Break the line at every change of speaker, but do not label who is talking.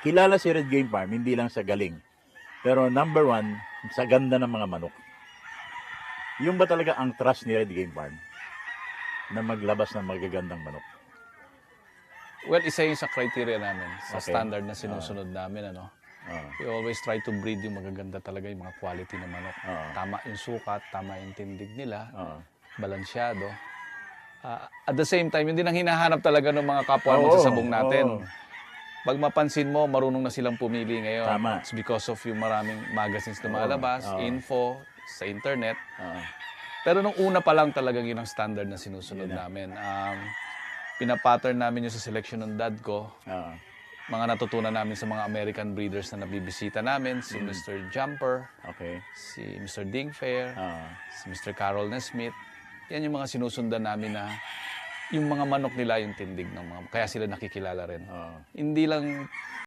kilala si Red Game Farm hindi lang sa galing, pero number one, sa ganda ng mga manok. Yung ba talaga ang trust ni Red Game Farm na maglabas ng magagandang manok?
Well, isa yung sa criteria namin, sa
Okay.
standard na sinusunod namin, ano.
Oo.
We always try to breed yung magaganda talaga, yung mga quality na manok.
Oo.
Tama yung sukat, tama yung tindig nila,
Oo.
balansyado. At the same time, yun din ang hinahanap talaga ng mga kapwa
Oo,
magsasabong natin.
oo.
Pag mapansin mo, marunong na silang pumili ngayon.
Tama.
It's because of yung maraming magazines na malabas,
oo.
info, sa internet.
Oo.
Pero nung una pa lang talagang yun ang standard na sinusunod
Yun na.
namin. Pinapattern namin yung sa selection ng dad ko.
Oo.
Mga natutunan namin sa mga American breeders na nabibisita namin, si Mr. Jumper,
Okay.
si Mr. Dingfair,
Oo.
si Mr. Carol Nesmith. Yan yung mga sinusundan namin na yung mga manok nila yung tindig ng mga, kaya sila nakikilala rin.
Oo.
Hindi lang